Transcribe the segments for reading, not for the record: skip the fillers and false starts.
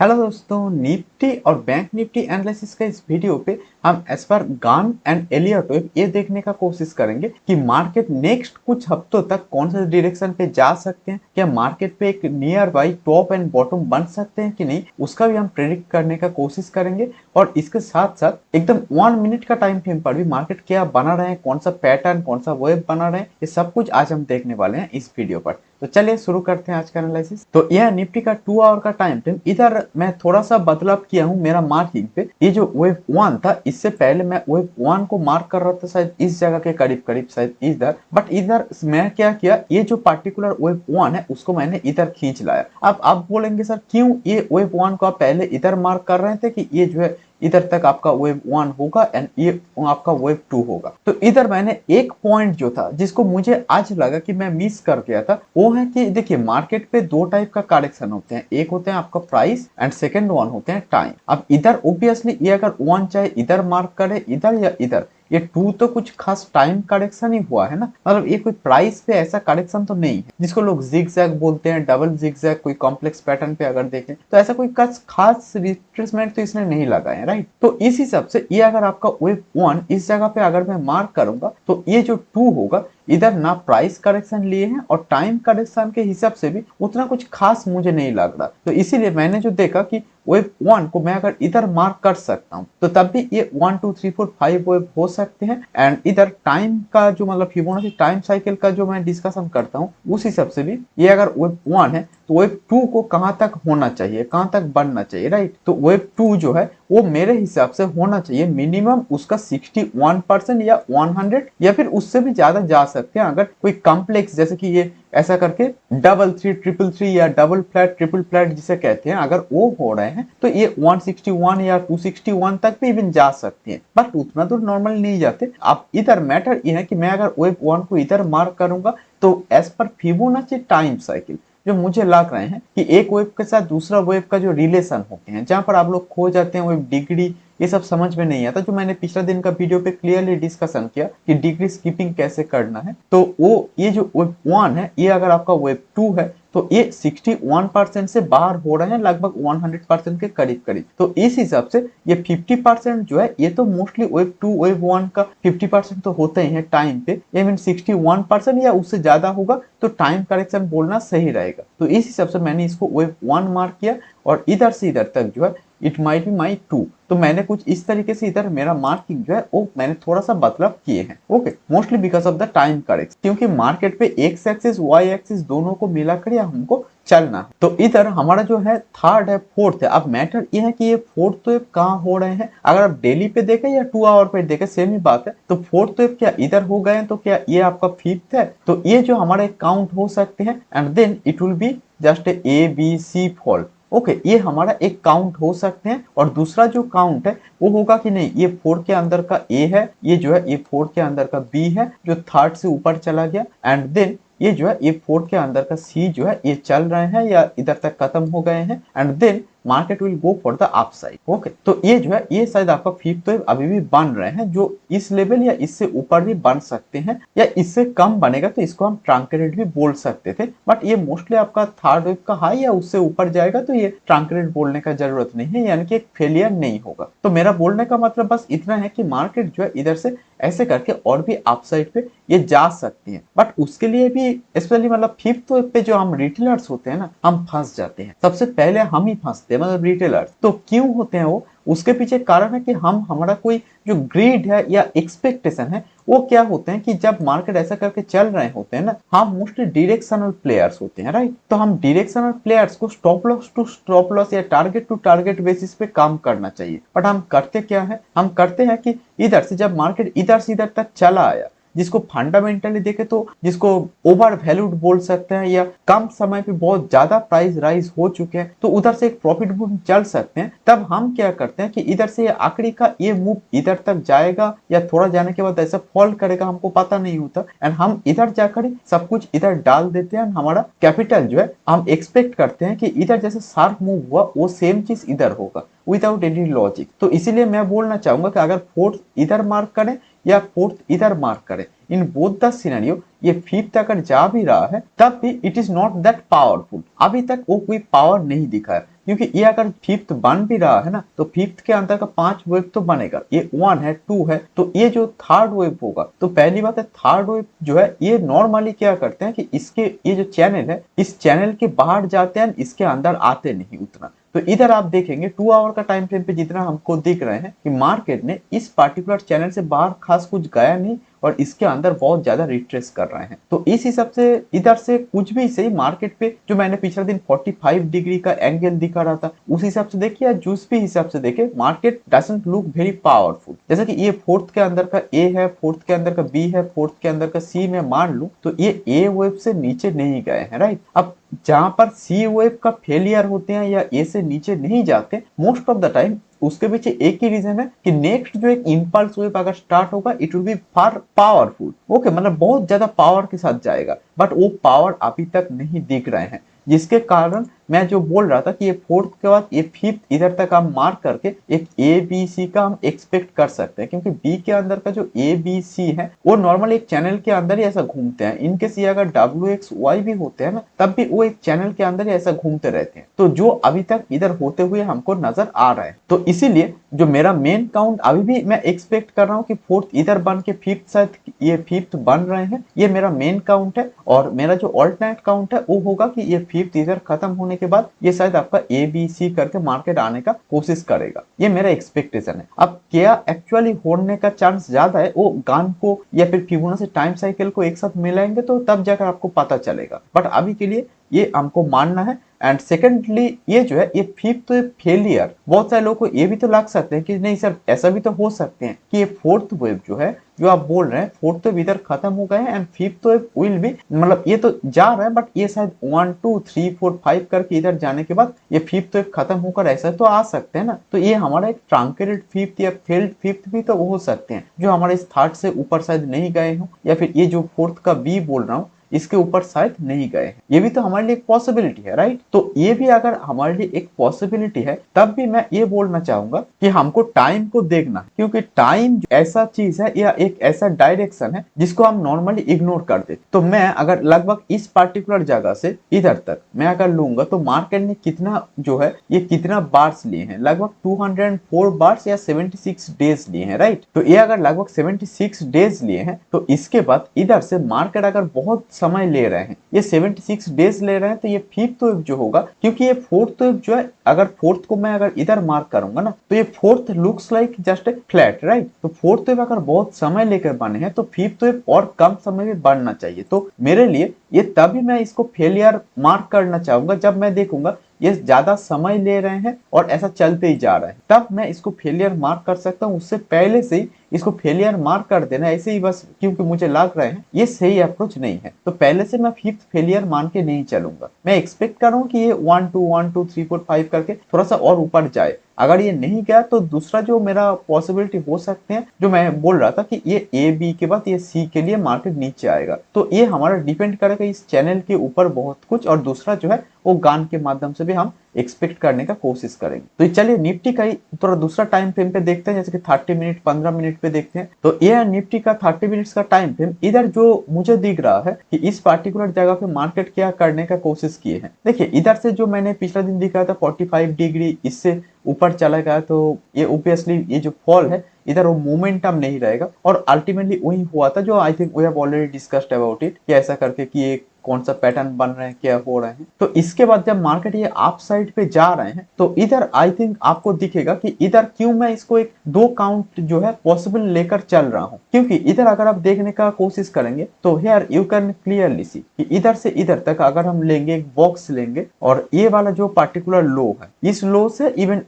Hello दोस्तों, Nifty और bank Nifty analysis का इस वीडियो पे हम एज पर गान एंड एलियट वेब ये देखने का कोशिश करेंगे कि मार्केट नेक्स्ट कुछ हफ्तों तक कौन से डायरेक्शन पे जा सकते हैं। क्या मार्केट पे एक near by top and bottom बन सकते हैं कि नहीं, उसका भी हम प्रेडिक्ट करने का कोशिश करेंगे। और इसके साथ साथ एकदम 1 मिनट का टाइम फ्रेम पर भी मार्केट क्या बना रहे हैं, कौन सा पैटर्न, कौन सा वेब बना रहे हैं, ये सब कुछ आज हम देखने वाले हैं इस वीडियो पर। तो चलिए शुरू करते हैं आज का एनालिसिस। तो यह निफ्टी का 2 आवर का टाइम फ्रेम, इधर मैं थोड़ा सा बदलाव किया हूँ मेरा मार्किंग पे। ये जो वेव 1 था, इससे पहले मैं वेव 1 को मार्क कर रहा था शायद इस जगह के करीब करीब, शायद इधर। बट इधर मैं क्या किया, ये जो पार्टिकुलर वेव 1 है उसको मैंने इधर खींच लाया। अब आप बोलेंगे सर क्यों ये वेव 1 को आप पहले इधर मार्क कर रहे थे कि ये जो है इधर तक आपका वेव 1 होगा एंड ये आपका वेव 2 होगा। तो इधर मैंने एक पॉइंट जो था जिसको मुझे आज लगा कि मैं मिस कर गया था, वो है कि देखिए मार्केट पे दो टाइप का करेक्शन होते हैं। एक होते हैं आपका प्राइस एंड सेकंड वन होते हैं टाइम। अब इधर ओब्वियसली ये अगर 1 चाहे इधर मार्क करे, इधर या इधर, ये 2 तो कुछ खास टाइम करेक्शन ही हुआ है ना। मतलब ये कोई प्राइस पे ऐसा करेक्शन तो नहीं है जिसको लोग जिगजैग बोलते हैं, डबल जिगजैग, कोई कॉम्प्लेक्स पैटर्न पे अगर देखें तो ऐसा कोई खास रिट्रेसमेंट तो इसने नहीं लगाया है, राइट। तो इस हिसाब से ये अगर आपका वेव 1 इस जगह पे अगर मैं मार्क करूंगा तो ये जो 2 होगा, इधर ना प्राइस करेक्शन लिए हैं और टाइम करेक्शन के हिसाब से भी उतना कुछ खास मुझे नहीं लग रहा। तो इसीलिए मैंने जो देखा कि वेव 1 को मैं अगर इधर मार्क कर सकता हूँ तो तब भी ये 1 2 3 4 5 वेव हो सकते हैं। एंड इधर टाइम का जो मतलब फिबोनाची टाइम साइकिल का जो मैं डिस्कशन करता हूँ उस हिसाब से भी ये अगर वेव 1 है तो वेव 2 को कहाँ तक होना चाहिए, कहाँ तक बनना चाहिए, राइट। तो वेव 2 जो है वो मेरे हिसाब से होना चाहिए मिनिमम उसका 61% या 100 या फिर उससे भी ज्यादा जा सकते हैं अगर कोई कॉम्प्लेक्स जैसे कि ये ऐसा करके डबल थ्री ट्रिपल थ्री या डबल फ्लैट ट्रिपल फ्लैट जिसे कहते हैं, अगर वो हो रहे हैं तो ये 161 या 261 तक भी इवन जा सकते हैं। बट उतना दूर नॉर्मल नहीं जाते। अब इधर मैटर ये है कि मैं अगर वेव 1 को इधर मार्क करूंगा तो as per Fibonacci time cycle जो मुझे लग रहे हैं कि एक वेव के साथ दूसरा वेव का जो रिलेशन होते हैं, जहां पर आप लोग खो जाते हैं वेव डिग्री, ये सब समझ में नहीं आता। जो मैंने पिछला दिन का वीडियो पे क्लियरली डिस्कशन किया कि डिग्री स्किपिंग कैसे करना है, तो वो ये जो वेव 1 है, ये अगर आपका वेव 2 है तो ये 61% से बाहर हो रहे हैं, लगभग 100% के करीब करीब। तो इस हिसाब से ये 50% जो है, ये तो मोस्टली वेव 2 वेव 1 का 50% तो होते ही है टाइम पे। ये मीन 61% या उससे ज्यादा होगा तो टाइम करेक्शन बोलना सही रहेगा। तो इस हिसाब से मैंने इसको वेव 1 मार्क किया और इधर से इधर तक जो है इट माइट बी माई 2। तो मैंने कुछ इस तरीके से इधर मेरा मार्किंग जो है वो मैंने थोड़ा सा बदलाव किए हैं। Okay, mostly because of the time correct, क्योंकि मार्केट पे एक्स एक्सिस वाई एक्सिस दोनों को मिलाकर या हमको चलना है। तो इधर हमारा जो है थर्ड है, फोर्थ है। अब मैटर ये है कि ये फोर्थ तो कहाँ हो रहे हैं, अगर आप डेली पे देखें या 2 आवर पे देखें सेम ही बात है। तो फोर्थ तो क्या इधर हो गए हैं, तो क्या ये आपका फिफ्थ है। तो ये जो हमारे काउंट हो सकते हैं and then it will be just A B C fall. Okay, ये हमारा एक काउंट हो सकते हैं। और दूसरा जो काउंट है वो होगा कि नहीं, ये 4 के अंदर का ए है, ये जो है ये 4 के अंदर का बी है जो थर्ड से ऊपर चला गया, एंड देन ये जो है ये 4 के अंदर का सी जो है ये चल रहे हैं या इधर तक खत्म हो गए हैं, and then market will go for the upside. Okay, तो ये जो है ये शायद आपका फिफ्थ वेव अभी भी बन रहे हैं, जो इस लेवल या इससे ऊपर भी बन सकते हैं या इससे कम बनेगा तो इसको हम ट्रंकेटेड भी बोल सकते थे। बट ये मोस्टली आपका थर्ड वेव का हाई या उससे ऊपर जाएगा तो ये ट्रंकेटेड बोलने का जरूरत नहीं है, यानी कि एक फेलियर नहीं होगा। तो मेरा बोलने का मतलब बस इतना है कि मार्केट जो है इधर से ऐसे करके और भी अपसाइड पे ये जा सकती है। बट उसके लिए भी स्पेशली मतलब फिफ्थ वेव पे जो हम रिटेलर्स होते हैं ना, हम फंस जाते हैं। सबसे पहले हम ही फंसते हैं, मतलब रिटेलर्स। तो क्यों होते हैं वो, उसके पीछे कारण है कि हम हमारा कोई जो ग्रीड है या एक्सपेक्टेशन है वो क्या होते हैं कि जब मार्केट ऐसा करके चल रहे होते हैं ना, हम मोस्टली डायरेक्शनल प्लेयर्स होते हैं, राइट। तो हम डायरेक्शनल प्लेयर्स को stop loss to stop loss या टारगेट टू टारगेट बेसिस पे काम करना चाहिए। बट हम करते क्या है, हम करते हैं कि इधर से जब मार्केट इधर से इधर तक चला आया, जिसको फंडामेंटली देखे तो जिसको ओवर वैल्यूड बोल सकते हैं या कम समय पे बहुत ज्यादा प्राइस राइज हो चुके हैं, तो उधर से एक प्रॉफिट बुक चल सकते हैं। तब हम क्या करते हैं कि इधर से ये आखिरी का ये मूव इधर तक जाएगा या थोड़ा जाने के बाद ऐसा फॉल करेगा, हमको पता नहीं होता, एंड हम इधर जाकर सब कुछ इधर डाल देते हैं। हमारा कैपिटल जो है हम एक्सपेक्ट करते हैं कि इधर जैसे शार्प मूव हुआ वो सेम चीज इधर होगा विदाउट एनी लॉजिक। तो इसीलिए मैं बोलना चाहूंगा कि अगर फोर्थ इधर मार्क करें या फोर्थ इधर मार्क करें, इन बोथ द सिनेरियो ये फिफ्थ अगर जा भी रहा है तब भी it is not that powerful. अभी तक वो कोई पावर नहीं दिखा है। क्योंकि ये अगर फिफ्थ बन भी रहा है ना, तो फिफ्थ के अंदर का 5 वेव तो बनेगा, ये 1 है 2 है, तो ये जो थर्ड वेव होगा, तो पहली बात है थर्ड वेव जो है ये नॉर्मली क्या करते हैं कि इसके ये जो चैनल है इस चैनल के बाहर जाते हैं, इसके अंदर आते नहीं उतना। तो इधर आप देखेंगे 2 आवर का टाइम फ्रेम पे जितना हमको दिख रहे हैं कि मार्केट ने इस पार्टिकुलर चैनल से बाहर खास कुछ गया नहीं और इसके अंदर बहुत ज्यादा रिट्रेस कर रहे हैं। तो इस हिसाब से इधर से कुछ भी सही मार्केट पे जो मैंने पिछले दिन 45 डिग्री का एंगल दिखा रहा था उस हिसाब से देखिए या जिस भी हिसाब से देखे market doesn't look very powerful. जैसे कि ये फोर्थ के अंदर का ए है, फोर्थ के अंदर का बी है, फोर्थ के अंदर का सी में मान लूं तो ये ए वेव से नीचे नहीं गए हैं, राइट। अब जहां पर सी वेव का फेलियर होते हैं या ए से नीचे नहीं जाते मोस्ट ऑफ द टाइम, उसके पीछे एक ही रीजन है कि नेक्स्ट जो एक इंपल्स वेव अगर स्टार्ट होगा it will B far powerful. Okay, मतलब बहुत ज्यादा पावर के साथ जाएगा, बट वो पावर अभी तक नहीं दिख रहे हैं, जिसके कारण मैं जो बोल रहा था कि ये फोर्थ के बाद ये फिफ्थ इधर तक हम मार्क करके एक ए बी सी का हम एक्सपेक्ट कर सकते हैं, क्योंकि बी के अंदर का जो ए बी सी है वो नॉर्मली एक चैनल के अंदर ही ऐसा घूमते हैं। इनके सी अगर डब्ल्यू एक्स वाई भी होते हैं ना तब भी वो एक चैनल के अंदर ही ऐसा घूमते रहते हैं, तो जो अभी तक इधर होते हुए हमको नजर आ रहा है। तो इसीलिए जो मेरा मेन काउंट अभी भी मैं एक्सपेक्ट कर रहा हूँ कि फोर्थ इधर बन के फिफ्थ शायद ये फिफ्थ बन रहे हैं, ये मेरा मेन काउंट है। और मेरा जो ऑल्टरनेट काउंट है वो होगा कि ये फिफ्थ इधर खत्म होने के बाद ये शायद आपका ए बी सी करके मार्केट आने का कोशिश करेगा, ये मेरा एक्सपेक्टेशन है। अब क्या एक्चुअली होने का चांस ज्यादा है वो गान को या फिर फिबोनाची टाइम साइकिल को एक साथ मिलाएंगे तो तब जाकर आपको पता चलेगा, बट अभी के लिए ये हमको मानना है। एंड सेकेंडली ये जो है ये फिफ्थ फेलियर बहुत सारे लोगों को ये भी तो लग सकते हैं कि नहीं सर ऐसा भी तो हो सकते हैं कि ये फोर्थ वेव जो है जो आप बोल रहे हैं फोर्थ वेव इधर खत्म हो गए हैं एंड फिफ्थ वेव विल भी, मतलब ये तो जा रहा है बट ये शायद 1 2 3 4 5 करके इधर जाने के बाद ये फिफ्थ वेव खत्म होकर ऐसा तो आ सकते हैं ना। तो ये हमारा एक ट्रंकेटेड फिफ्थ या फेल्ड फिफ्थ भी तो हो सकते हैं जो हमारे इस थर्ड से ऊपर शायद नहीं गए हो, या फिर ये जो फोर्थ का बी बोल रहा हूँ इसके ऊपर शायद नहीं गए हैं, ये भी तो हमारे लिए एक पॉसिबिलिटी है, राइट। तो ये भी अगर हमारे लिए एक पॉसिबिलिटी है तब भी मैं ये बोलना चाहूंगा कि हमको टाइम को देखना, क्योंकि टाइम ऐसा चीज है या एक ऐसा डायरेक्शन है जिसको हम नॉर्मली इग्नोर कर देते। तो मैं अगर लगभग इस पार्टिकुलर जगह से इधर तक मैं अगर लूंगा तो मार्केट ने कितना जो है ये कितना बार्स लिए हैं, लगभग 204 बार्स या 76 डेज लिए हैं, राइट। तो ये अगर लगभग 76 डेज लिए हैं तो इसके बाद इधर से मार्केट अगर बहुत समय ले रहे हैं, ये 76 डेज ले रहे हैं, तो ये फिफ्थ वेव जो होगा, क्योंकि ये फोर्थ वेव जो है अगर फोर्थ को मैं अगर इधर मार्क करूंगा ना तो ये fourth looks like just a flat, right. तो फोर्थ वेव अगर बहुत समय लेकर बने हैं तो फिफ्थ वेव और कम समय में बनना चाहिए। तो मेरे लिए ये तभी मैं इसको फेलियर मार्क करना चाहूंगा जब मैं देखूंगा ये ज्यादा समय ले रहे हैं और ऐसा चलते ही जा रहा है, तब मैं इसको फेलियर मार्क कर सकता हूँ। उससे पहले से ही इसको फेलियर मार्क कर देना ऐसे ही बस क्योंकि मुझे लग रहा है ये सही अप्रोच नहीं है, तो पहले से मैं फिफ्थ फेलियर मान के नहीं चलूंगा। मैं एक्सपेक्ट कर रहा हूँ कि ये 1 2 1 2 3 4 5 करके थोड़ा सा और ऊपर जाए। अगर ये नहीं गया तो दूसरा जो मेरा पॉसिबिलिटी हो सकते हैं जो मैं बोल रहा था कि ये ए बी के बाद ये सी के लिए मार्केट नीचे आएगा, तो ये हमारा डिपेंड करेगा इस चैनल के ऊपर बहुत कुछ। और दूसरा जो है वो गान के माध्यम से भी हम एक्सपेक्ट करने का कोशिश करेंगे। तो चलिए निफ्टी का ही थोड़ा दूसरा टाइम फ्रेम पे देखते हैं, जैसे कि 30 मिनट 15 मिनट पे देखते हैं। तो ये निफ्टी का 30 मिनट्स का टाइम फ्रेम इधर जो मुझे दिख रहा है कि इस पार्टिकुलर जगह पे मार्केट क्या करने का कोशिश किए हैं। देखिए इधर से जो मैंने पिछला दिन दिखा था 45 डिग्री इससे ऊपर चला गया, तो ये ओबियसली ये जो फॉल है इधर वो मोमेंटम नहीं रहेगा और अल्टीमेटली वही हुआ था जो I think we have already discussed about it कि ऐसा करके कि ये कौन सा पैटर्न बन रहे हैं क्या हो रहे हैं। तो इसके बाद जब मार्केट ये अप साइड पे जा रहे हैं तो इधर आई थिंक आपको दिखेगा कि इधर क्यों मैं इसको एक 2 काउंट जो है पॉसिबल लेकर चल रहा हूं, क्योंकि इधर अगर आप देखने का कोशिश करेंगे तो here you can clearly see कि इधर से इधर तक अगर हम लेंगे एक बॉक्स लेंगे और ये वाला जो पार्टिकुलर लो है इस लो से इवन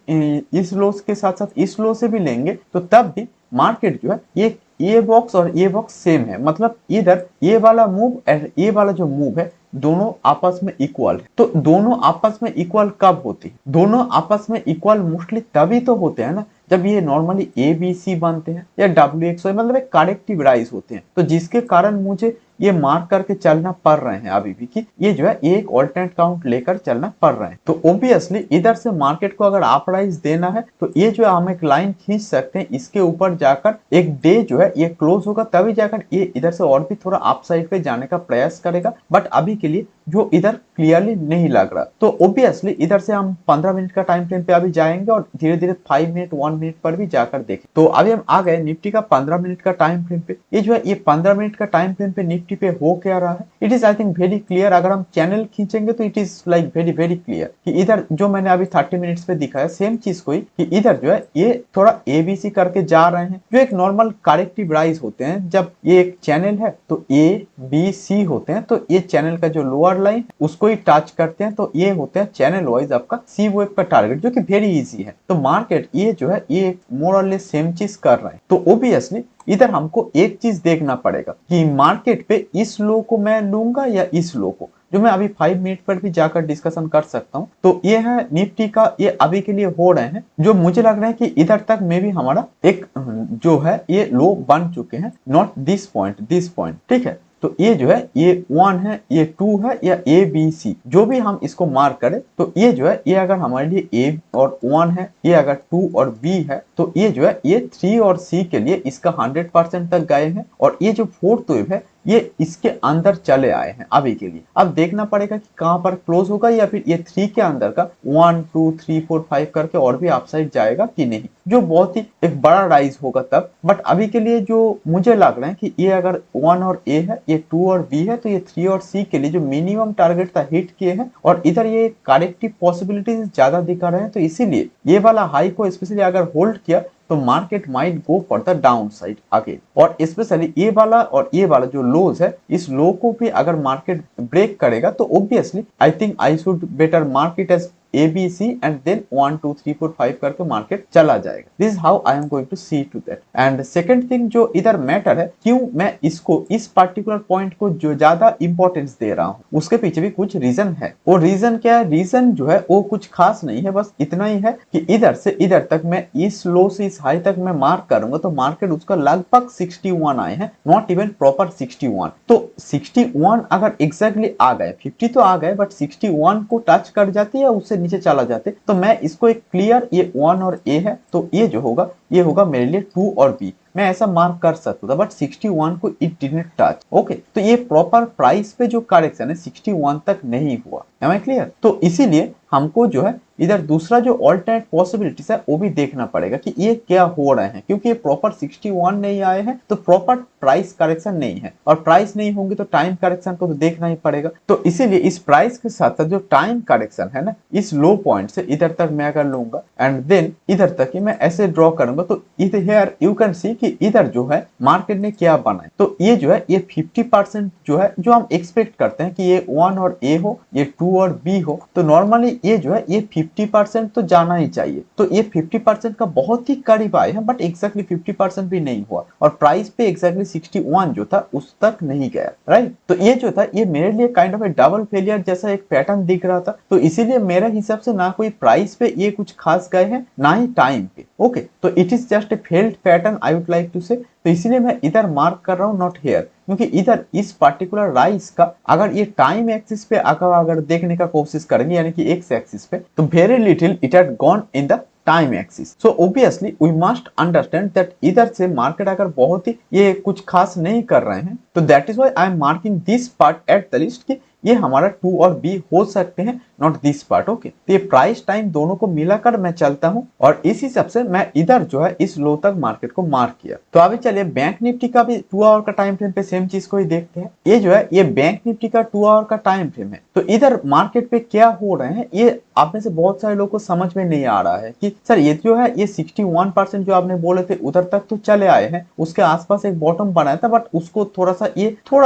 इस लो के साथ साथ इस लो से भी लेंगे तो तब भी मार्केट जो है ये बॉक्स और ये बॉक्स सेम है, मतलब इधर ये वाला मूव और ये वाला जो मूव है दोनों आपस में इक्वल है। तो दोनों आपस में इक्वल कब होती है? दोनों आपस में इक्वल मोस्टली तभी तो होते हैं ना जब ये नॉर्मली ए बी सी बनते हैं या डब्ल्यू एक्स वाई, मतलब एक करेक्टिव राइज होते हैं। तो जिसके कारण मुझे ये मार्क करके चलना पड़ रहे हैं अभी भी कि ये जो है एक ऑल्टरनेट काउंट लेकर चलना पड़ रहे हैं। तो ऑब्वियसली इधर से मार्केट को अगर आप प्राइस देना है तो ये जो हम एक लाइन खींच सकते हैं, इसके ऊपर जाकर एक डे जो है ये क्लोज होगा, तभी जाकर ये इधर से और भी थोड़ा अप साइड पे जाने का प्रयास करेगा। बट अभी के लिए जो इधर क्लियरली नहीं लग रहा, तो ऑब्वियसली इधर से हम 15 मिनट का टाइम फ्रेम पे अभी जाएंगे और धीरे धीरे 5 मिनट 1 मिनट पर भी जाकर देखें। तो अभी हम आ गए निफ्टी का 15 मिनट का टाइम फ्रेम पे। ये जो है ये 15 मिनट का टाइम फ्रेम पे निफ्टी पे हो क्या रहा है, it is I think very clear. अगर हम चैनल खींचेंगे तो it is like very very clear कि इधर जो मैंने अभी 30 मिनट्स पे दिखाया सेम चीज को ही, कि इधर जो है ये थोड़ा एबीसी करके जा रहे हैं, जो एक नॉर्मल करेक्टिव राइज होते हैं। जब ये एक चैनल है तो ए बी सी होते हैं, तो ये चैनल का जो लोअर लाइन उसको ही टच करते हैं, तो ये होते हैं चैनल वाइज आपका सी वेव का टारगेट, जो कि वेरी इजी है। तो मार्केट ये जो है ये मोर और लेस सेम चीज कर रहा है। तो ओबियसली इधर हमको एक चीज देखना पड़ेगा कि मार्केट पे इस लो को मैं लूंगा या इस लो को, जो मैं अभी 5 मिनट पर भी जाकर डिस्कशन कर सकता हूँ। तो ये है निफ्टी का, ये अभी के लिए हो रहे हैं, जो मुझे लग रहा है कि इधर तक में भी हमारा एक जो है ये लो बन चुके हैं, नॉट दिस पॉइंट, ठीक है। तो ये जो है ये 1 है, ये 2 है, या ए बी सी जो भी हम इसको मार्क करें, तो ये जो है ये अगर हमारे लिए ए और 1 है, ये अगर 2 और बी है, तो ये जो है ये 3 और सी के लिए इसका 100% तक गए हैं, और ये जो 4th वेव है ये इसके अंदर चले आए हैं अभी के लिए। अब देखना पड़ेगा कि कहां पर क्लोज होगा, या फिर ये 3 के अंदर का 1 2 3 4 5 करके और भी अपसाइड जाएगा कि नहीं, जो बहुत ही एक बड़ा राइज होगा तब। बट अभी के लिए जो मुझे लग रहा है कि ये अगर 1 और ए है, ये 2 और बी है, तो ये 3 और सी के लिए जो मिनिमम टारगेट था हिट किए हैं, और इधर ये करेक्टिव पॉसिबिलिटीज ज्यादा दिखा रहे हैं। तो इसीलिए ये वाला हाई को स्पेशली अगर होल्ड किया तो market might go for the down side again, और स्पेशली ये वाला और ये वाला जो लोज है, इस लो को भी अगर मार्केट ब्रेक करेगा तो obviously I think I should better market as ABC and then 1 2 3 4 5 करके मार्केट चला जाएगा। This is how I am going to see to that. And second thing जो इधर मैटर है, क्यों मैं इसको इस पर्टिकुलर पॉइंट को जो ज्यादा इंपॉर्टेंस दे रहा हूँ, उसके पीछे भी कुछ रीजन है। वो रीजन क्या है? रीजन जो है वो कुछ खास नहीं है, बस इतना ही है कि इधर से इधर तक मैं इस लो से इस हाई तक मैं मार्क करूंगा तो मार्केट उसका लगभग 61 आए हैं, नॉट इवन प्रॉपर 61। तो 61 अगर एग्जैक्टली आ गए, 50 तो आ गए, बट 61 को टच कर जाती है, उससे नीचे चला जाते, तो मैं इसको एक क्लियर, ये 1 और ए है, तो ये जो होगा ये होगा मेरे लिए 2 और बी, मैं ऐसा मार्क कर सकता था। बट 61 को इट डिडंट टच। ओके, तो ये प्रॉपर प्राइस पे जो करेक्शन है 61 तक नहीं हुआ। Am I clear? तो इसीलिए हमको जो है इधर दूसरा जो ऑल्टरनेट पॉसिबिलिटीज है वो भी देखना पड़ेगा कि ये क्या हो रहे हैं, क्योंकि ये प्रॉपर 61 नहीं आए हैं तो प्रॉपर प्राइस करेक्शन नहीं है, और प्राइस नहीं होंगे तो टाइम करेक्शन को तो देखना ही पड़ेगा। तो इसीलिए इस प्राइस के साथ साथ जो टाइम करेक्शन है ना, इस लो पॉइंट से इधर तक मैं अगर लूंगा एंड देन इधर तक ही मैं ऐसे ड्रॉ करूंगा, तो इधर हियर यू कैन सी कि इधर जो है मार्केट ने क्या बनाया। तो ये जो है ये 50% जो है, जो हम एक्सपेक्ट करते हैं कि ये 1 और ए हो, ये 2 और बी हो, तो नॉर्मली ये जो है ये 50% तो जाना ही चाहिए। तो ये 50% का बहुत ही करीब आए हैं, बट एक्जैक्टली 50% भी नहीं हुआ, और प्राइस पे एक्जैक्टली 61 जो था उस तक नहीं गया, राइट। तो ये जो था ये मेरे लिए kind of A double failure जैसा एक पैटर्न दिख रहा था। तो इसीलिए मेरे हिसाब से ना कोई प्राइस पे ये कुछ खास गए हैं, ना ही टाइम पे। ओके, तो it is just a failed pattern I would like to say. तो इसीलिए मैं इधर मार्क कर रहा हूँ, नॉट हियर, क्योंकि इधर इस पर्टिकुलर राइज का अगर ये टाइम एक्सिस पे अगर देखने का कोशिश करेंगे, यानी कि एक्स एक्सिस पे, तो very little it had gone in the time axis. So obviously we must understand that इधर से मार्केट अगर बहुत ही ये कुछ खास नहीं कर रहे हैं, तो that is why I M marking this part at the list कि ये हमारा 2 और बी हो सकते हैं, नॉट दिस पार्ट। ओके, तो ये प्राइस टाइम दोनों को मिलाकर मैं चलता हूं, और इस हिसाब से मैं इधर जो है इस लो तक मार्केट को मार्क किया। तो अभी चलिए बैंक निफ्टी का भी 2 आवर का टाइम फ्रेम पे सेम चीज को ही देखते हैं। ये जो है ये बैंक निफ्टी का 2 आवर का टाइम फ्रेम है। तो इधर मार्केट पे क्या हो रहे हैं, ये आप में से बहुत सारे लोगों को समझ में नहीं आ रहा है कि सर ये जो है ये 61% जो आपने बोले थे उधर तक तो चले आए हैं, उसके आसपास एक बॉटम बनाया था, बट उसको थोड़ा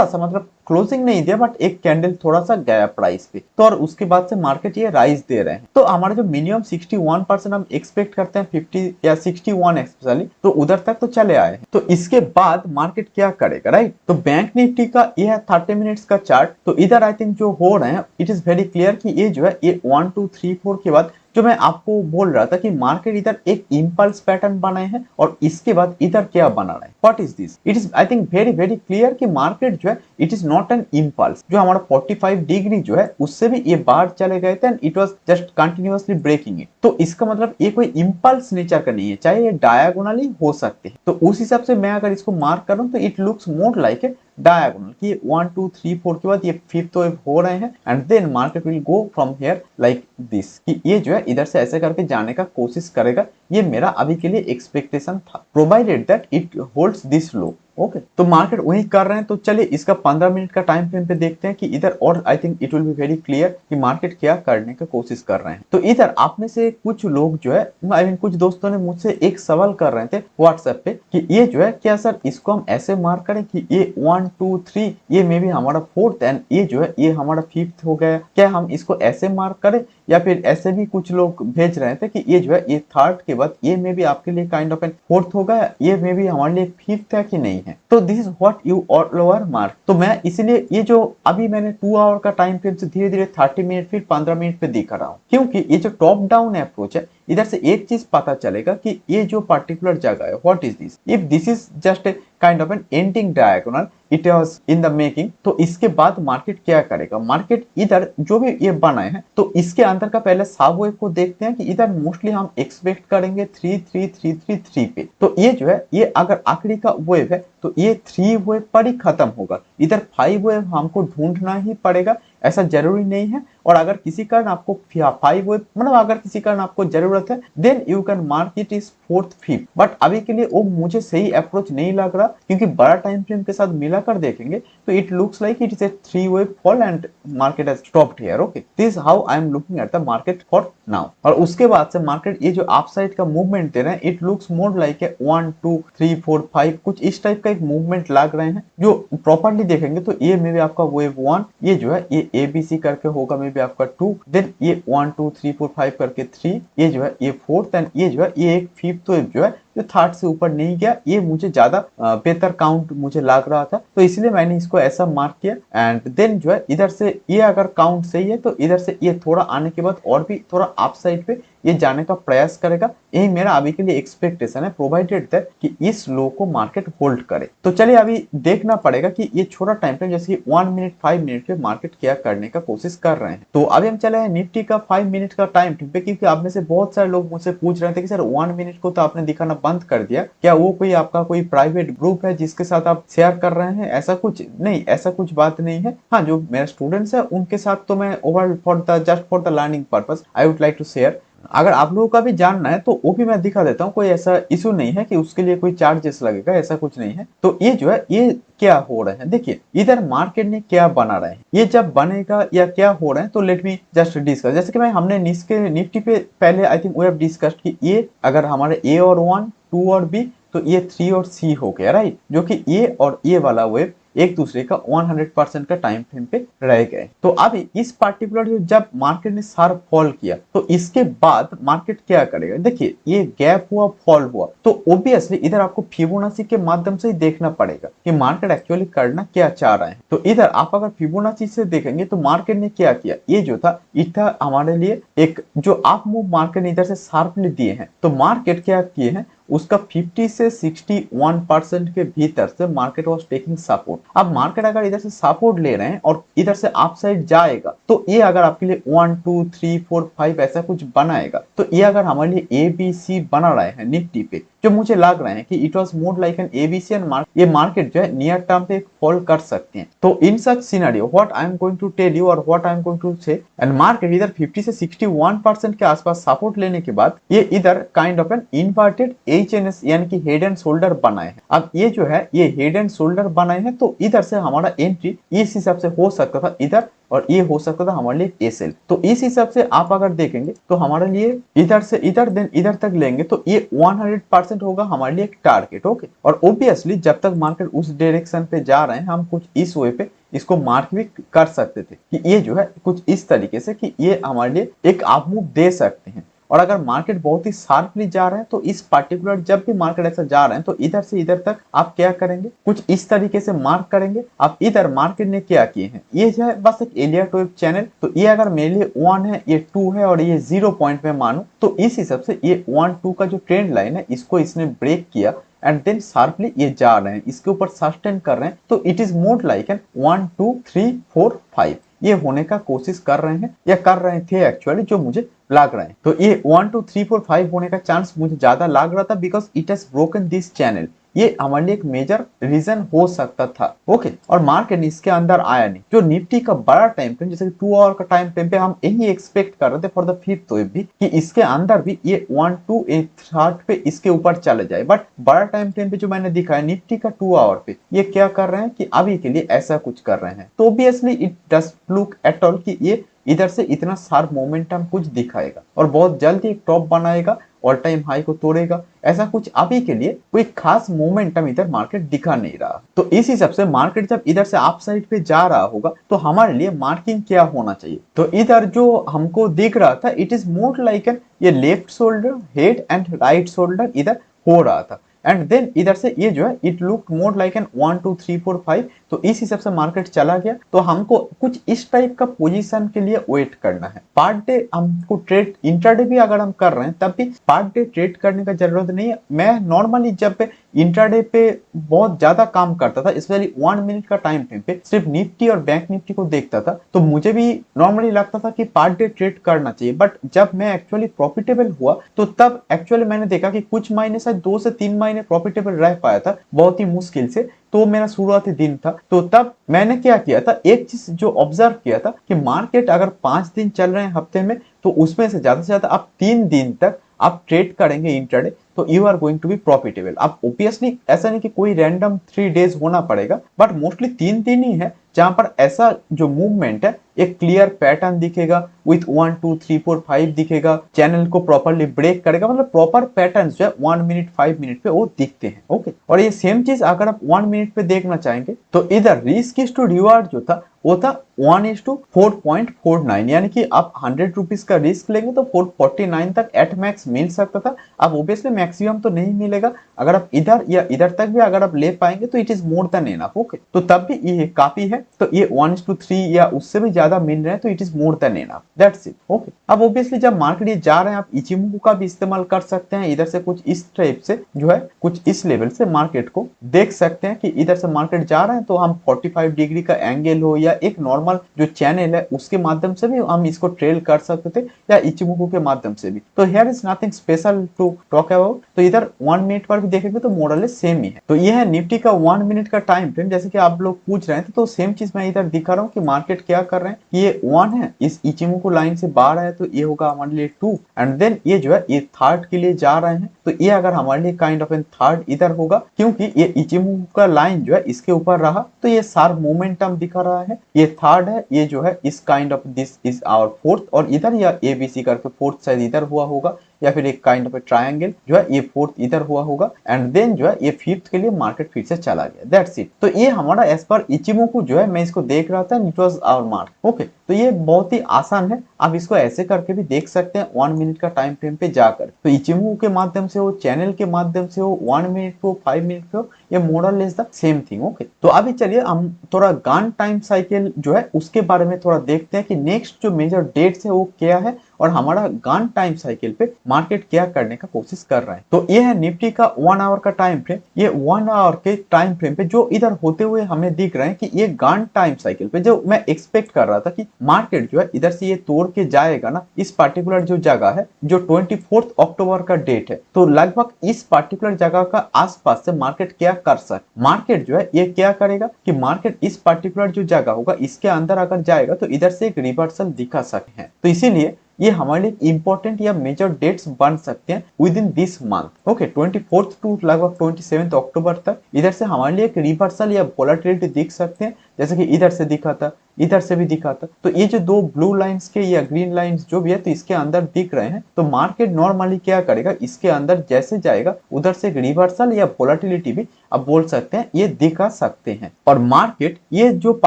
सा मतलब क्लोजिंग नहीं दिया, बट एक कैंडल थोड़ा सा गया प्राइस पे, तो और उसके बाद से मार्केट ये राइज दे रहे हैं। तो हमारा जो मिनिमम 61% हम एक्सपेक्ट करते हैं 50 या 61 एक्चुअली, तो उधर तक तो चले आए हैं। तो इसके बाद मार्केट क्या करेगा, राइट। तो बैंक निफ्टी का ये है 30 मिनट्स का चार्ट। तो इधर आई थिंक जो हो रहे हैं इट इज वेरी क्लियर कि ये जो है ये 1 2 3 4 के बाद जो मैं आपको बोल रहा था कि मार्केट इधर एक इम्पल्स पैटर्न बनाए हैं और इसके बाद इधर क्या बना रहा है, what is this, it is I think very very clear कि मार्केट जो है it is not an impulse. जो हमारा 45 डिग्री जो है उससे भी ये बाहर चले गए थे and it was just continuously breaking it. तो इसका मतलब ये कोई इम्पल्स नेचर का नहीं है, चाहे ये डायगोनली हो सकते हैं। तो उस हिसाब से मैं अगर इसको मार्क करूं तो it looks more like a diagonal कि 1 2 3 4 के बाद ये फिफ्थ वेव हो रहे हैं and then market will go from here like this कि ये जो है इधर से ऐसे करके जाने का कोशिश करेगा। ये मेरा अभी के लिए एक्सपेक्टेशन था, provided that it holds this low. Okay तो मार्केट वही कर रहे हैं। तो चलिए इसका 15 मिनट का टाइम फ्रेम पे देखते हैं कि इधर, और I think it will be very clear कि मार्केट क्या करने की कोशिश कर रहे हैं। तो इधर आप में से कुछ लोग जो है आई मीन कुछ दोस्तों ने मुझसे एक सवाल कर रहे थे व्हाट्सएप पे कि ये जो है क्या सर इसको हम ऐसे मार्क करें कि ये 1 2 3 ये मे बी हमारा फोर्थ एंड ये जो है ये हमारा फिफ्थ हो गया, क्या हम इसको ऐसे मार्क करें? या फिर ऐसे भी कुछ लोग भेज रहे थे कि ये जो है ये थर्ड के बाद ये मे बी आपके लिए काइंड ऑफ एन फोर्थ होगा, ये मे बी हमारे लिए फिफ्थ है कि नहीं है। तो this is what you all over mark. तो मैं इसलिए ये जो अभी मैंने 2 आवर का टाइम फ्रेम से धीरे धीरे 30 मिनट फिर 15 मिनट पे दिखा रहा हूँ, क्योंकि ये जो टॉप डाउन अप्रोच है इधर से एक चीज पता चलेगा कि ये जो पर्टिकुलर जगह है what is this, if this is just a kind of an ending diagonal it was in the making. तो इसके बाद मार्केट क्या करेगा, मार्केट इधर जो भी ये बनाए हैं तो इसके अंदर का पहले सब वेव को देखते हैं कि इधर मोस्टली हम एक्सपेक्ट करेंगे 33333 पे। तो ये जो है ये अगर आखिरी का वेव है तो ये 3 वेव पर ही खत्म होगा, इधर 5 वेव हमको ढूंढना ही पड़ेगा, ऐसा जरूरी नहीं है। और अगर किसी कारण आपको 5 वेव मतलब अगर किसी कारण आपको जरूरत है then you can mark it is fourth fifth, but अभी के लिए वो मुझे सही अप्रोच नहीं लग रहा, क्योंकि बड़ा टाइम फ्रेम के साथ मिलाकर देखेंगे तो it looks like it is a 3 wave fall and market has stopped here. Okay this is how I am looking at the market for now. और उसके बाद से मार्केट ये जो अप साइड का मूवमेंट दे रहे हैं it looks more like a 1 2 3 4 5 कुछ इस टाइप का एक मूवमेंट लग रहे हैं। जो प्रॉपर्ली देखेंगे तो ये मे बी आपका वेव 1, ये जो है ये ABC करके होगा मे बी आपका 2, देन ये 1 2 3 4 5 करके 3, ये जो है ये फोर्थ एंड ये जो है ये एक फिफ्थ वेव जो है जो थर्ड से ऊपर नहीं गया, ये मुझे ज्यादा बेहतर काउंट मुझे लग रहा था, तो इसलिए मैंने इसको ऐसा मार्क किया। एंड देन जो है इधर से ये अगर काउंट सही है तो इधर से ये थोड़ा आने के बाद और भी थोड़ा अप साइड पे ये जाने का प्रयास करेगा, यही मेरा अभी के लिए एक्सपेक्टेशन है, प्रोवाइडेड दैट कि इस लो को मार्केट होल्ड करे। तो चलिए अभी देखना पड़ेगा कि ये छोटा टाइम फ्रेम जैसे 1 मिनट 5 मिनट पे मार्केट क्या करने का कोशिश कर रहे हैं। तो अभी हम चले हैं निफ्टी का 5 मिनट का टाइम फ्रेम पे, क्योंकि आप में से बहुत सारे लोग मुझसे पूछ रहे थे कि सर 1 मिनट को तो आपने दिखाना बंद कर दिया, क्या वो कोई आपका कोई प्राइवेट ग्रुप है जिसके साथ आप शेयर कर रहे हैं? ऐसा कुछ नहीं, ऐसा कुछ बात नहीं है। हाँ जो मेरे स्टूडेंट्स है उनके साथ तो मैं over for the just for the learning purpose I would like to share. अगर आप लोगों का भी जानना है तो वो भी मैं दिखा देता हूँ, कोई ऐसा इशू नहीं है कि उसके लिए कोई चार्जेस लगेगा, ऐसा कुछ नहीं है। तो ये जो है ये क्या हो रहा है, देखिए इधर मार्केट ने क्या बना रहे हैं, ये जब बनेगा या क्या हो रहा है तो लेट मी जस्ट डिस्कस। जैसे कि मैं हमने निफ्टी पे पहले I think we have discussed कि ये अगर हमारे ए और 1 2 और बी तो ये 3 और सी हो गया राइट, जो कि ये और ये वाला वेव एक दूसरे का 100% का टाइम फ्रेम पे रह गए। तो अभी इस पार्टिकुलर जब मार्केट ने शार्प फॉल किया तो इसके बाद मार्केट क्या करेगा, देखिए ये गैप हुआ फॉल हुआ तो ओब्वियसली इधर आपको फिबोनाची के माध्यम से ही देखना पड़ेगा कि मार्केट एक्चुअली करना क्या चाह रहे हैं। तो इधर आप अगर फिबोनाची से देखेंगे तो मार्केट ने क्या किया, ये जो था इतना हमारे लिए एक जो अप मूव मार्केट ने इधर से शार्पली दिए हैं, तो मार्केट क्या किए हैं उसका 50 से 61% के भीतर से मार्केट वाज टेकिंग सपोर्ट। अब मार्केट अगर इधर से सपोर्ट ले रहे हैं और इधर से अप साइड जाएगा तो ये अगर आपके लिए 1 2 3 4 5 ऐसा कुछ बनाएगा तो ये अगर हमारे लिए ABC बना रहे हैं निफ्टी पे, जो मुझे लग रहा है कि it was more like N ABC and ये मार्केट जो है नियर टर्म पे फॉल कर सकते हैं। तो in such scenario what I am going to tell you और what I am going to say, and market इधर 50 से 61% के आसपास सपोर्ट लेने के बाद ये इधर kind of an inverted HNS यानी कि हेड एंड शोल्डर बनाए हैं। अब ये जो है ये हेड एंड शोल्डर बनाए हैं तो इधर से हमारा एंट्री इस हिसाब से हो सकता था इधर, और ये हो सकता था हमारे लिए एसएल। तो इस हिसाब से आप अगर देखेंगे तो हमारे लिए इधर से इधर देन इधर तक लेंगे तो ये 100% होगा हमारे लिए एक टारगेट। ओके और ओब्वियसली जब तक मार्केट उस डायरेक्शन पे जा रहे हैं हम कुछ इस वे पे इसको मार्क भी कर सकते थे कि ये जो है कुछ इस तरीके से कि ये हमारे लिए एक अप मूव दे सकते हैं। और अगर मार्केट बहुत ही शार्पली जा रहा है तो इस पार्टिकुलर जब भी मार्केट ऐसा जा रहा है तो इधर से इधर तक आप क्या करेंगे, कुछ इस तरीके से मार्क करेंगे। अब इधर मार्केट ने क्या किए हैं, ये जो है बस एक एलियट वेव चैनल, तो ये अगर मेरे लिए 1 है, ये 2 है और ये 0 पॉइंट में मानू तो इस हिसाब से ये 1-2 का जो ट्रेंड लाइन है इसको इसने ब्रेक किया एंड देन शार्पली ये जा रहे हैं, इसके ऊपर सस्टेन कर रहे हैं। तो it is more like N 1 2 3 4 5 ये होने का कोशिश कर रहे हैं या कर रहे थे एक्चुअली, जो मुझे लग रहा है। तो ये 1 2 3 4 5 होने का चांस मुझे ज्यादा लग रहा था because it has broken this channel. ये हमारे लिए एक मेजर रीजन हो सकता था। ओके, और मार्केट इसके अंदर आया नहीं। जो निफ्टी का बड़ा टाइम फ्रेम जैसे 2 आवर का टाइम फ्रेम पे हम यही एक्सपेक्ट कर रहे थे फॉर द फिफ्थ वेव भी कि इसके अंदर भी ये 1 2 3 पे इसके ऊपर चले जाए, बट बड़ा टाइम फ्रेम पे जो मैंने दिखाया निफ्टी का 2 आवर पे ये क्या कर रहे हैं कि अभी के लिए ऐसा कुछ कर रहे हैं। तो obviously it does look at all कि ये इधर से इतना शार्प मोमेंटम कुछ दिखाएगा और बहुत जल्दी एक टॉप बनाएगा, ऑल टाइम हाई को तोड़ेगा, ऐसा कुछ अभी के लिए कोई खास मोमेंटम इधर मार्केट दिखा नहीं रहा। तो इस हिसाब से मार्केट जब इधर से अप साइड पे जा रहा होगा तो हमारे लिए मार्किंग क्या होना चाहिए, तो इधर जो हमको दिख रहा था it is more like an ये left shoulder head and right shoulder इधर हो रहा था एंड देन इधर से ये जो है it look more like N 1 2 3 4 5। तो इस हिसाब से मार्केट चला गया। तो हमको कुछ इस टाइप का पोजीशन के लिए वेट करना है। पार्ट डे हमको ट्रेड इंट्राडे भी अगर हम कर रहे हैं तब भी पार्ट डे ट्रेड करने का जरूरत नहीं है। मैं नॉर्मली जब इंट्राडे पे बहुत ज्यादा काम करता था स्पेशली 1 मिनट का टाइम फ्रेम पे सिर्फ निफ्टी और बैंक निफ्टी को देखता था तो मुझे भी नॉर्मली लगता था कि पार्ट डे ट्रेड करना चाहिए। बट जब मैं एक्चुअली प्रॉफिटेबल हुआ तो तब एक्चुअली मैंने देखा कि कुछ महीने शायद 2 से 3 महीने प्रॉफिटेबल रह पाया था बहुत ही मुश्किल से। तो मेरा शुरुआती दिन था तो तब मैंने क्या किया था, एक चीज जो ऑब्जर्व किया था कि मार्केट अगर 5 दिन चल रहे हैं हफ्ते में तो उसमें से ज्यादा आप 3 दिन तक आप ट्रेड करेंगे इंट्राडे तो you are going to be profitable. आप ऑब्वियसली ऐसा नहीं कि कोई रैंडम 3 डेज होना पड़ेगा बट मोस्टली 3 दिन ही है जहां पर ऐसा जो मूवमेंट है एक क्लियर पैटर्न दिखेगा विथ 1 2 3 4 5 दिखेगा, चैनल को प्रॉपरली ब्रेक करेगा, मतलब प्रॉपर पैटर्न जो है 1 मिनट 5 मिनट पे वो दिखते हैं। ओके, और ये सेम चीज अगर आप 1 मिनट पे देखना चाहेंगे तो इधर रिस्क टू रिवार्ड जो था वो था 1:4.49 यानी कि आप 100 रुपीज का रिस्क लेंगे तो 449 तक एट मैक्स मिल सकता था। अब ऑब्वियसली मैक्सिमम तो नहीं मिलेगा, अगर आप इधर या इधर तक भी अगर आप ले पाएंगे तो it is more than enough. Okay, तो तब भी ये काफी है। तो ये 1:3 या उससे भी ज्यादा मिल रहे हैं तो it is more than enough, that's it. Okay, अब ऑब्वियसली जब मार्केट ये जा रहे हैं आप इचिमोकू का भी इस्तेमाल कर सकते हैं। इधर से कुछ इस टाइप से जो है कुछ इस लेवल से मार्केट को देख सकते हैं कि इधर से मार्केट जा रहे हैं तो हम 45 डिग्री का एंगल हो या एक नॉर्मल जो चैनल है उसके माध्यम से भी हम इसको ट्रेल कर सकते थे या इचिमोकू के माध्यम से भी। तो here is nothing special to talk about. तो इधर 1 मिनट पर भी देखेंगे तो मॉडल सेम ही है। तो ये है निफ्टी का 1 मिनट का टाइम फ्रेम। जैसे कि आप लोग पूछ रहे थे तो सेम चीज मैं इधर दिखा रहा हूँ कि मार्केट क्या कर रहे हैं। ये 1 है, इस इचिमोकू लाइन से बाहर है तो ये होगा हमारे लिए 2 एंड देन ये जो है ये थर्ड के लिए जा रहे हैं तो ये अगर हमारे लिए काइंड ऑफ एन थर्ड इधर होगा क्योंकि ये इचिमोकू का लाइन जो है इसके ऊपर रहा तो ये शार्प मोमेंटम दिखा रहा है। ये थर्ड है, ये जो है इस kind of this is our fourth और इधर या एबीसी करके फोर्थ शायद इधर हुआ होगा या फिर एक काइंड ऑफ ए ट्रायंगल जो है ये फोर्थ इधर हुआ होगा एंड देन जो है ये फिफ्थ के लिए मार्केट फिर से चला गया, दैट्स इट। तो ये हमारा एज पर इचिमोकू जो है मैं इसको देख रहा था, it was our mark. Okay, तो ये बहुत ही आसान है, आप इसको ऐसे करके भी देख सकते हैं 1 मिनट का टाइम फ्रेम पे जाकर। तो इचिमोकू के माध्यम से हो, चैनल के माध्यम से हो, 1 मिनट पे हो, 5 मिनट पे हो, ये model is the same thing. Okay, तो अभी चलिए हम थोड़ा गान टाइम साइकिल जो है उसके बारे में थोड़ा देखते हैं कि नेक्स्ट जो मेजर डेट्स है वो क्या है और हमारा गान टाइम साइकिल पे मार्केट क्या करने का कोशिश कर रहा है। तो ये है निफ्टी का 1 आवर का टाइम फ्रेम। ये 1 आवर के टाइम फ्रेम पे जो इधर होते हुए हमें दिख रहे हैं कि ये गान टाइम साइकिल पे जो मैं एक्सपेक्ट कर रहा था कि मार्केट जो है इधर से ये तोड़ के जाएगा ना, इस पार्टिकुलर जो जगह है जो 24 अक्टूबर का डेट है, तो लगभग इस पार्टिकुलर जगह का आसपास से मार्केट क्या कर सकता, मार्केट जो है ये क्या करेगा कि मार्केट इस पार्टिकुलर जो जगह होगा इसके अंदर अगर जाएगा तो इधर से एक रिवर्सल दिखा सकते हैं। तो इसीलिए ये हमारे लिए इंपॉर्टेंट या मेजर डेट्स बन सकते हैं within this month. Okay, 24 to लगभग 27 अक्टूबर तक इधर से हमारे लिए एक रिवर्सल या वोलेटिलिटी दिख सकते हैं जैसे कि इधर से दिखा था, इधर से भी दिखा था। तो ये जो दो ब्लू लाइंस के या ग्रीन लाइंस जो भी है तो इसके अंदर दिख रहे हैं, तो मार्केट नॉर्मली क्या करेगा, इसके अंदर जैसे जाएगा उधर से एक रिवर्सल या वोलेटिलिटी भी आप बोल सकते हैं ये दिखा सकते हैं। और मार्केट ये जो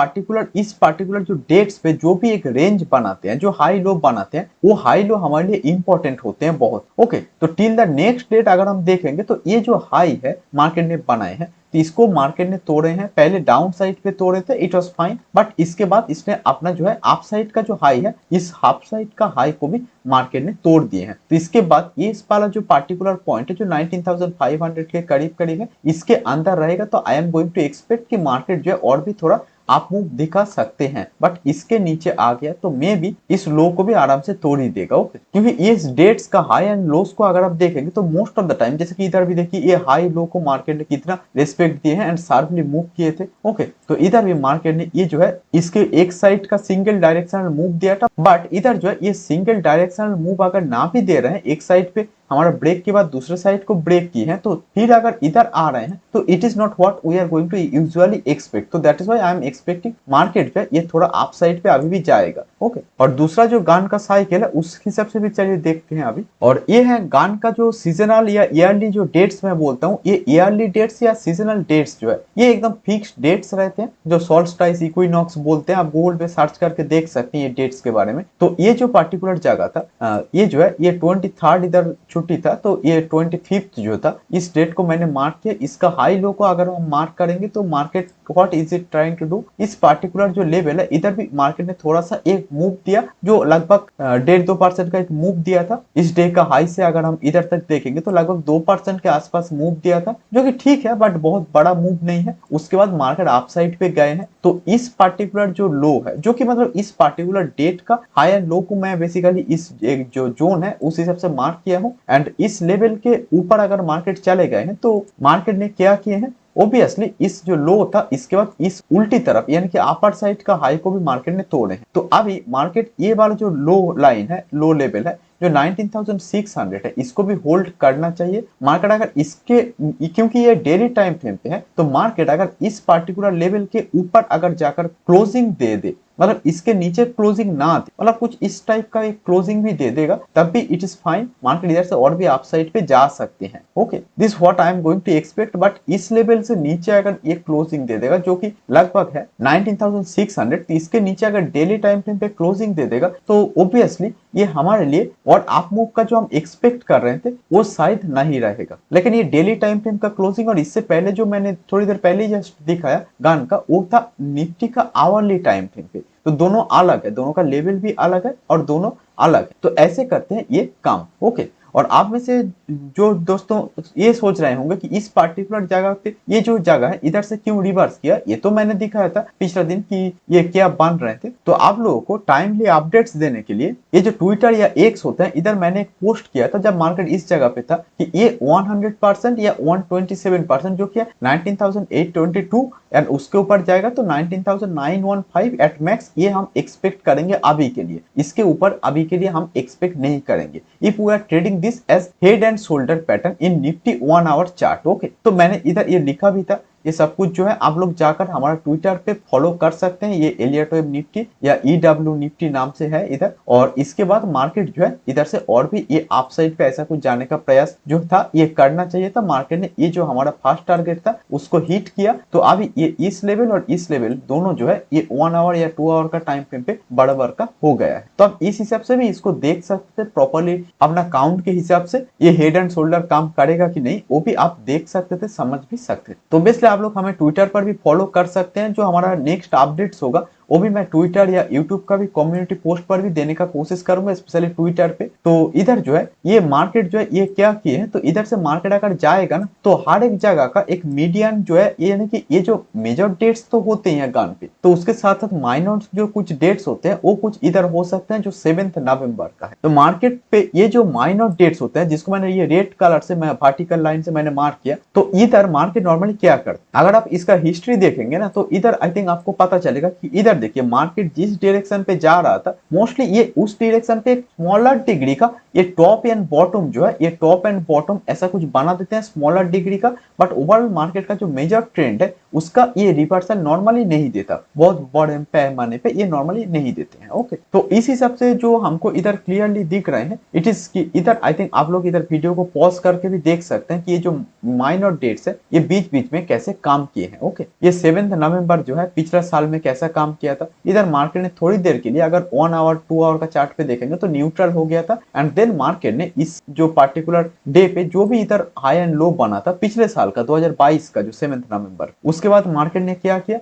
इस पार्टिकुलर जो डेट्स पे जो भी एक रेंज बनाते हैं, जो हाई लो बनाते हैं, वो हाई लो हमारे लिए इंपॉर्टेंट होते हैं बहुत। ओके, तो टिल द नेक्स्ट डेट अगर हम देखेंगे तो ये जो हाई है मार्केट ने बनाए हैं, तो इसको मार्केट ने तोड़े हैं। पहले डाउन साइड पे तोड़े थे, इट वाज फाइन, बट इसके बाद इसने अपना जो है अप साइड का जो हाई है, इस हाफ साइड का हाई को भी मार्केट ने तोड़ दिए हैं। तो इसके बाद ये इस वाला जो पार्टिकुलर पॉइंट है जो 19,500 के करीब करीब है, इसके अंदर रहेगा तो I am going to expect कि मार्केट जो है और भी थोड़ा आप मूव दिखा सकते हैं। बट इसके नीचे आ गया तो मे भी इस लो को भी आराम से तोड़ ही देगा। ओके, क्योंकि इस डेट्स का हाई एंड लोस को अगर आप देखेंगे तो मोस्ट ऑफ द टाइम, जैसे कि इधर भी देखिए, ये हाई लो को मार्केट ने कितना रिस्पेक्ट दिए हैं एंड शार्पली मूव किए थे। ओके, तो इधर भी मार्केट ने ये जो है इसके एक साइड का सिंगल डायरेक्शनल मूव दिया था, बट इधर जो है ये सिंगल डायरेक्शनल मूव अगर ना भी दे रहे हैं, एक साइड पे हमारा ब्रेक के बाद दूसरे साइड को ब्रेक की है, तो फिर अगर इधर आ रहे हैं तो it is not what we are going to usually expect. तो that is why I am expecting market पे ये थोड़ा अप साइड पे अभी भी जाएगा। ओके, और दूसरा जो गान का साइकिल है उस हिसाब से भी चलिए देखते हैं अभी। और ये है गान का जो सीजनल या ईयरली जो डेट्स मैं बोलता हूँ, ये ईयरली डेट्स या सीजनल डेट्स जो है ये एकदम फिक्स्ड डेट्स रहते हैं, जो सोल्स्टाइस इक्विनॉक्स बोलते हैं। आप गूगल पे सर्च करके देख सकते हैं ये डेट्स के बारे में। तो ये जो पार्टिकुलर जगह था, ये जो है ये 23rd इधर छुट्टी था, तो ये 25th जो था इस डेट को मैंने मार्क किया। इसका हाई लो को अगर हम मार्क करेंगे तो market what is it trying to do, इस पार्टिकुलर जो लेवल है इधर भी मार्केट ने थोड़ा सा एक मूव दिया, जो लगभग 1.5-2% का एक मूव दिया था। इस डे का हाई से अगर हम इधर तक देखेंगे तो लगभग 2% के आसपास मूव दिया था, जो कि ठीक है बट बहुत बड़ा मूव नहीं है। उसके बाद मार्केट अप साइड पे गए हैं। तो इस पार्टिकुलर जो लो है, जो कि मतलब इस पार्टिकुलर डेट का हाई एंड लो को मैं बेसिकली इस एक जो जोन है उस हिसाब से मार्क किया हूँ। एंड इस लेवल के ऊपर अगर मार्केट चले गए हैं तो मार्केट ने क्या किए हैं, ओबियसली इस जो लो था इसके बाद इस उल्टी तरफ यानी कि अपर साइड का हाई को भी मार्केट ने तोड़े हैं। तो अभी मार्केट ये वाला जो लो लाइन है, लो लेवल है जो 19,600 है, इसको भी होल्ड करना चाहिए मार्केट। अगर इसके, क्योंकि ये डेली टाइम फ्रेम पे है, तो मार्केट अगर इस पार्टिकुलर लेवल के ऊपर अगर जाकर क्लोजिंग दे मतलब इसके नीचे क्लोजिंग ना दे, मतलब कुछ इस टाइप का एक क्लोजिंग भी दे देगा, तब भी इट इज फाइन। मार्केट इधर से और भी अपसाइड पे जा सकते हैं। Okay, this what I am going to expect. But इस लेवल से नीचे अगर ये क्लोजिंग दे देगा जो कि लगभग है 19,600, तो इसके नीचे अगर डेली टाइम फ्रेम पे क्लोजिंग दे देगा तो ओब्वियसली ये हमारे लिए और अप मूव का जो हम एक्सपेक्ट कर रहे थे वो शायद नहीं रहेगा। लेकिन ये डेली टाइम फ्रेम का क्लोजिंग और इससे पहले जो मैंने थोड़ी देर पहले जस्ट दिखाया गान का, वो था निफ्टी का आवरली टाइम फ्रेम पे। तो दोनों अलग है, दोनों का लेवल भी अलग है और दोनों अलग है। तो ऐसे करते हैं ये काम। ओके, और आप में से जो दोस्तों ये सोच रहे होंगे कि इस पार्टिकुलर जगह पे ये जो जगह है इधर से क्यों रिवर्स किया, ये तो मैंने दिखाया था पिछले दिन कि ये क्या बन रहे थे। तो आप लोगों को टाइमली अपडेट्स देने के लिए ये जो ट्विटर या एक्स होता है, इधर मैंने एक पोस्ट किया था जब मार्केट इस जगह पे था कि ये 100% या 127% जो कि 19,822 एंड उसके ऊपर जाएगा तो 19,915 एट मैक्स, ये हम एक्सपेक्ट करेंगे अभी के लिए। इसके ऊपर अभी के लिए हम एक्सपेक्ट नहीं करेंगे if we are trading this as head and shoulder pattern in Nifty 1 hour chart. Okay, तो मैंने इधर ये लिखा भी था। ये सब कुछ जो है आप लोग जाकर हमारा ट्विटर पे फॉलो कर सकते हैं। ये एलियट वेब निफ्टी या EW निफ्टी नाम से है इधर। और इसके बाद मार्केट जो है इधर से और भी ये अप साइड पे ऐसा कुछ जाने का प्रयास जो था ये करना चाहिए था। मार्केट ने ये जो हमारा फर्स्ट टारगेट था उसको हिट किया। तो अभी ये इस लेवल और इस लेवल दोनों जो है ये 1 आवर या 2 आवर का टाइम फ्रेम पे बराबर का हो गया है। तो आप इस हिसाब से भी इसको देख सकते थे प्रॉपरली अपना काउंट के हिसाब से ये हेड एंड शोल्डर काम करेगा कि नहीं वो भी आप देख सकते थे, समझ भी सकते थे। तो बेसिकली आप लोग हमें ट्विटर पर भी फॉलो कर सकते हैं। जो हमारा नेक्स्ट अपडेट्स होगा वो भी मैं ट्विटर या यूट्यूब का भी कम्युनिटी पोस्ट पर भी देने का कोशिश करूंगा, स्पेशली ट्विटर पे। तो इधर जो है ये मार्केट जो है ये क्या किए हैं, तो इधर से मार्केट अगर जाएगा ना तो हर एक जगह का एक मीडियन जो है यानी कि ये जो मेजर डेट्स तो होते हैं गान पे, तो उसके साथ साथ माइनर जो कुछ डेट्स होते हैं वो कुछ इधर हो सकते हैं जो 7 नवंबर का है। तो मार्केट पे ये जो माइनर डेट्स होते हैं जिसको मैंने ये रेड कलर से मैं वर्टिकल लाइन से मैंने मार्क किया, तो इधर मार्केट नॉर्मली क्या करता है, अगर आप इसका हिस्ट्री देखेंगे ना तो इधर आई थिंक आपको पता चलेगा कि इधर देखिए मार्केट जिस डायरेक्शन पे जा रहा था मोस्टली ये उस डायरेक्शन पे एक स्मॉलर डिग्री का ये टॉप एंड बॉटम जो है, ये टॉप एंड बॉटम ऐसा कुछ बना देते हैं स्मॉलर डिग्री का, बट ओवरऑल मार्केट का जो मेजर ट्रेंड है उसका ये रिवर्सल नॉर्मली नहीं देता, बहुत बड़े पैमाने पे ये नॉर्मली नहीं देते हैं। ओके, तो इस हिसाब से जो हमको इधर क्लियरली दिख रहे हैं इट इज कि इधर आई थिंक आप लोग इधर वीडियो को पॉज करके भी देख सकते हैं कि ये जो माइनर डेट्स है ये बीच बीच में कैसे काम किए हैं। ओके, ये 7 नवंबर जो है पिछला साल में कैसा काम किया था, इधर मार्केट ने थोड़ी देर के लिए अगर 1 आवर 2 आवर का चार्ट पे देखेंगे तो न्यूट्रल हो गया था, एंड देन मार्केट ने इस जो पार्टिकुलर डे पे जो भी इधर हाई एंड लो बना था पिछले साल का 2022 का जो 7 नवंबर, उसके बाद मार्केट ने क्या किया,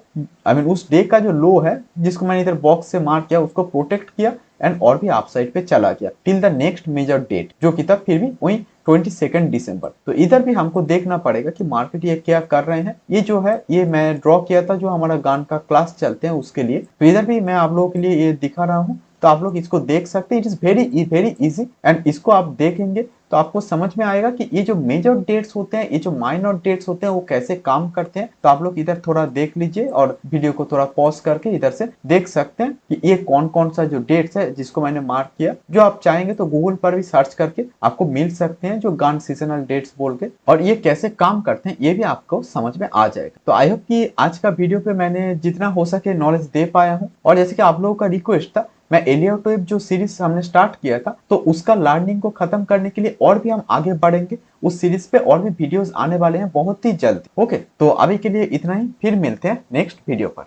आई मीन उस डे का जो लो है जिसको मैंने इधर बॉक्स से मार्क किया उसको प्रोटेक्ट किया एंड और भी अपसाइड पे चला गया till the next major date जो कि था फिर भी वही 22 दिसंबर। तो इधर भी हमको देखना पड़ेगा कि मार्केट ये क्या कर रहे हैं। ये जो है ये मैं ड्रॉ किया था जो हमारा गान का क्लास चलते हैं उसके लिए, तो इधर भी मैं आप लोगों के लिए ये दिखा रहा हूँ, तो आप लोग इसको देख सकते हैं। It is very easy and इसको आप देखेंगे तो आपको समझ में आएगा कि ये जो मेजर डेट्स होते हैं, ये जो माइनर डेट्स होते हैं वो कैसे काम करते हैं। तो आप लोग इधर थोड़ा देख लीजिए और वीडियो को थोड़ा पॉज करके इधर से देख सकते हैं कि ये कौन कौन सा जो डेट्स है जिसको मैंने मार्क किया, जो आप चाहेंगे तो गूगल पर भी सर्च करके आपको मिल सकते हैं जो गान सीजनल डेट्स बोल के, और ये कैसे काम करते हैं ये भी आपको समझ में आ जाएगा। तो आई होप कि आज का वीडियो पे मैंने जितना हो सके नॉलेज दे पाया हूँ, और जैसे कि आप लोगों का रिक्वेस्ट था मैं एलियट वेव जो सीरीज हमने स्टार्ट किया था तो उसका लर्निंग को खत्म करने के लिए और भी हम आगे बढ़ेंगे, उस सीरीज पे और भी वीडियोस आने वाले हैं बहुत ही जल्द। ओके, तो अभी के लिए इतना ही, फिर मिलते हैं नेक्स्ट वीडियो पर।